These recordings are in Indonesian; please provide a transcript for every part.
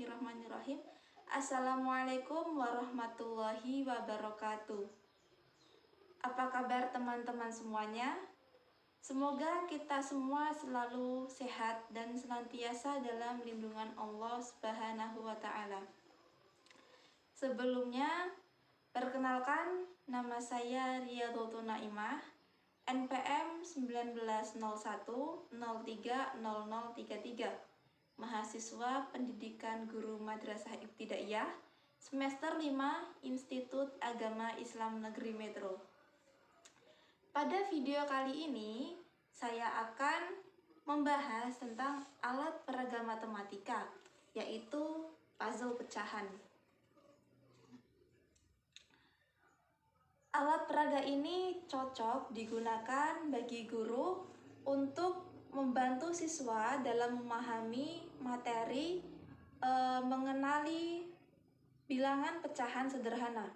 Bismillahirrahmanirrahim. Assalamualaikum warahmatullahi wabarakatuh. Apa kabar teman-teman semuanya? Semoga kita semua selalu sehat dan senantiasa dalam lindungan Allah Subhanahu wa Ta'ala. Sebelumnya, perkenalkan, nama saya Riyadhotun Naimah, NPM 1901030033, mahasiswa pendidikan guru madrasah ibtidaiyah, semester 5, Institut Agama Islam Negeri Metro. Pada video kali ini, saya akan membahas tentang alat peraga matematika, yaitu puzzle pecahan. Alat peraga ini cocok digunakan bagi guru untuk membantu siswa dalam memahami materi mengenali bilangan pecahan sederhana.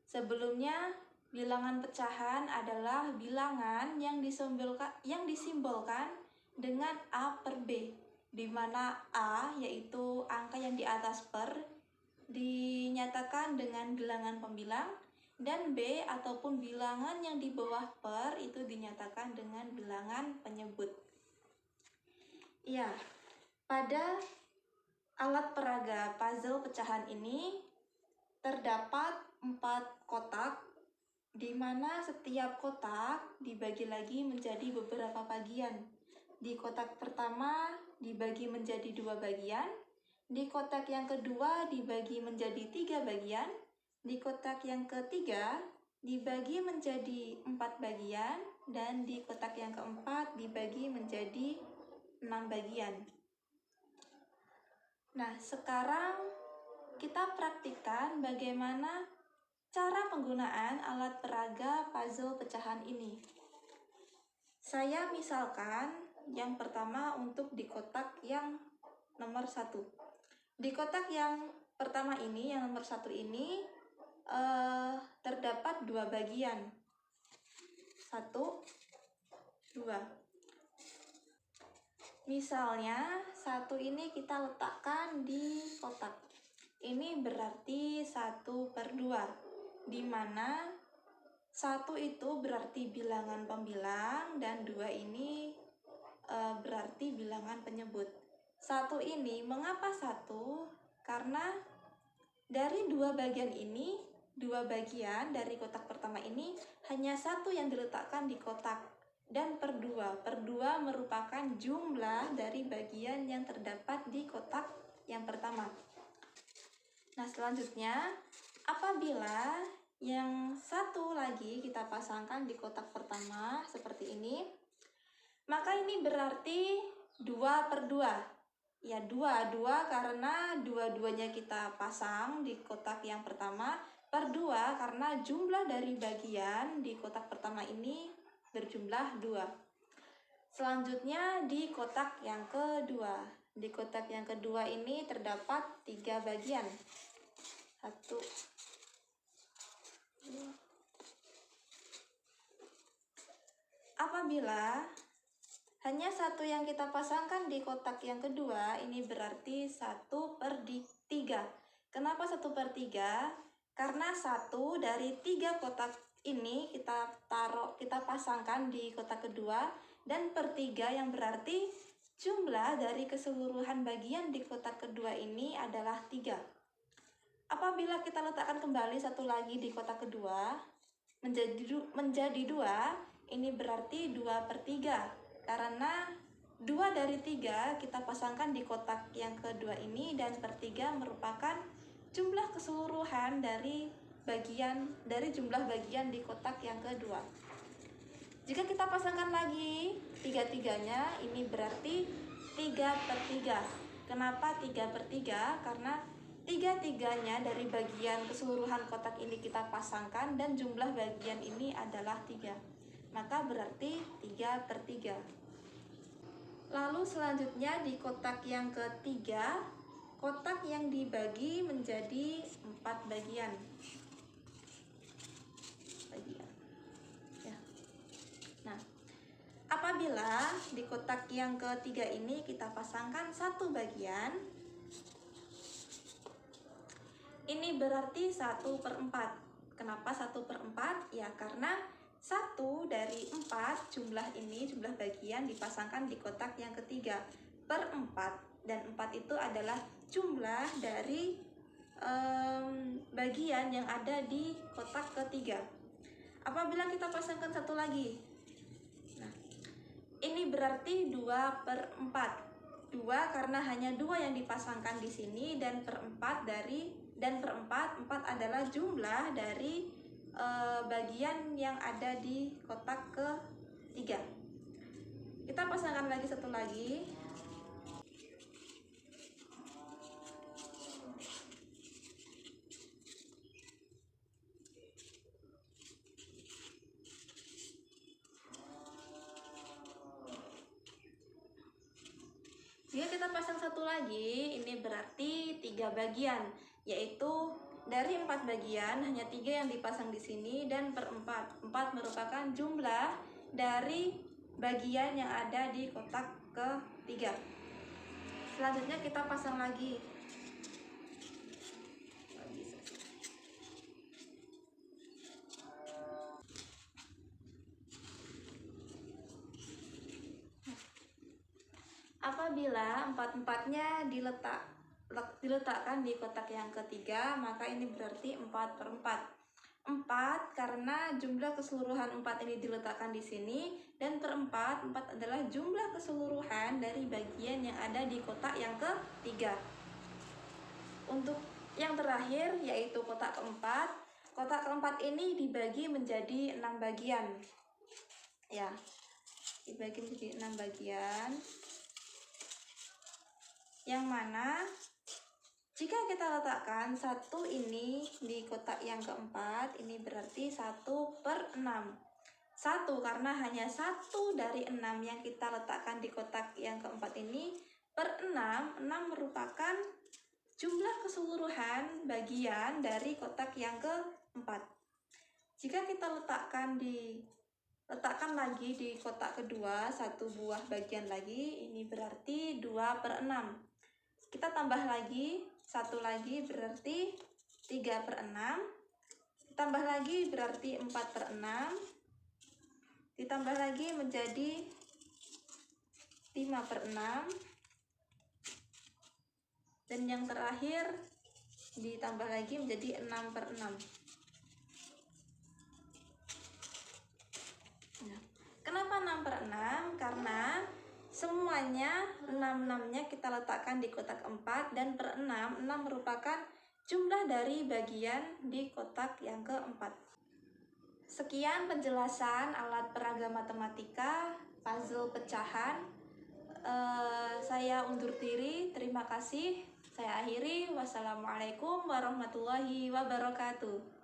Sebelumnya, bilangan pecahan adalah bilangan yang disimbolkan dengan A per B, di mana A yaitu angka yang di atas per dinyatakan dengan bilangan pembilang, dan B ataupun bilangan yang di bawah per itu dinyatakan dengan bilangan penyebut. Ya, pada alat peraga puzzle pecahan ini terdapat 4 kotak, di mana setiap kotak dibagi lagi menjadi beberapa bagian. Di kotak pertama dibagi menjadi 2 bagian, di kotak yang kedua dibagi menjadi 3 bagian, di kotak yang ketiga dibagi menjadi 4 bagian, dan di kotak yang keempat dibagi menjadi 6 bagian. Nah, sekarang kita praktikkan bagaimana cara penggunaan alat peraga puzzle pecahan ini. Saya misalkan yang pertama untuk di kotak yang nomor 1. Di kotak yang pertama ini, yang nomor 1 ini, terdapat 2 bagian. 1, 2. Misalnya, 1 ini kita letakkan di kotak. Ini berarti 1 per 2, di mana 1 itu berarti bilangan pembilang dan 2 ini berarti bilangan penyebut. 1 ini mengapa 1? Karena dari 2 bagian ini, 2 bagian dari kotak pertama ini hanya 1 yang diletakkan di kotak. Dan per 2 merupakan jumlah dari bagian yang terdapat di kotak yang pertama. Nah, selanjutnya, apabila yang 1 lagi kita pasangkan di kotak pertama seperti ini, maka ini berarti 2 per 2. Ya, 2 karena dua-duanya kita pasang di kotak yang pertama, per 2 karena jumlah dari bagian di kotak pertama ini berjumlah 2. Selanjutnya di kotak yang kedua. Di kotak yang kedua ini terdapat 3 bagian. 1, 2. Apabila hanya 1 yang kita pasangkan di kotak yang kedua, ini berarti 1 per 3. Kenapa 1 per 3? Karena 1 dari 3 kotak ini kita pasangkan di kotak kedua, dan per 3 yang berarti jumlah dari keseluruhan bagian di kotak kedua ini adalah 3. Apabila kita letakkan kembali 1 lagi di kotak kedua menjadi 2, ini berarti 2 per 3. Karena 2 dari 3 kita pasangkan di kotak yang kedua ini, dan per 3 merupakan jumlah keseluruhan dari jumlah bagian di kotak yang kedua. Jika kita pasangkan lagi 3-3-nya, ini berarti 3 per 3. Kenapa 3 per 3? Karena 3-3-nya dari bagian keseluruhan kotak ini kita pasangkan, dan jumlah bagian ini adalah 3. Maka berarti 3 per 3. Lalu selanjutnya di kotak yang ketiga, kotak yang dibagi menjadi 4 bagian. Ya. Nah, apabila di kotak yang ketiga ini kita pasangkan 1 bagian, Ini berarti 1/4. Kenapa 1/4? Ya karena 1 dari 4 jumlah ini, jumlah bagian dipasangkan di kotak yang ketiga per 4. Dan 4 itu adalah jumlah dari bagian yang ada di kotak ketiga. Apabila kita pasangkan satu lagi, nah, ini berarti 2/4. 2 karena hanya 2 yang dipasangkan di sini, dan per 4 adalah jumlah dari bagian yang ada di kotak ketiga. Kita pasangkan lagi satu lagi. Jika kita pasang satu lagi, ini berarti 3 bagian, yaitu dari 4 bagian hanya 3 yang dipasang di sini, dan per 4. 4 merupakan jumlah dari bagian yang ada di kotak ketiga. Selanjutnya kita pasang lagi. Apabila 4-4-nya diletakkan di kotak yang ketiga, maka ini berarti 4/4. 4 karena jumlah keseluruhan 4 ini diletakkan di sini, dan per 4 adalah jumlah keseluruhan dari bagian yang ada di kotak yang ketiga. Untuk yang terakhir yaitu kotak keempat. Kotak keempat ini dibagi menjadi 6 bagian. Ya, dibagi menjadi 6 bagian. Yang mana jika kita letakkan 1 ini di kotak yang keempat, ini berarti 1/6. 1 karena hanya 1 dari 6 yang kita letakkan di kotak yang keempat ini per 6. 6 merupakan jumlah keseluruhan bagian dari kotak yang keempat. Jika kita letakkan lagi di kotak kedua 1 buah bagian lagi, ini berarti 2/6. Kita tambah lagi 1 lagi berarti 3/6. Ditambah lagi berarti 4/6. Ditambah lagi menjadi 5/6. Dan yang terakhir ditambah lagi menjadi 6/6. Nah, kenapa 6/6? Karena semuanya 6-6-nya kita letakkan di kotak 4, dan per 6 merupakan jumlah dari bagian di kotak yang keempat. Sekian penjelasan alat peraga matematika puzzle pecahan. Saya undur diri, terima kasih. Saya akhiri, wassalamualaikum warahmatullahi wabarakatuh.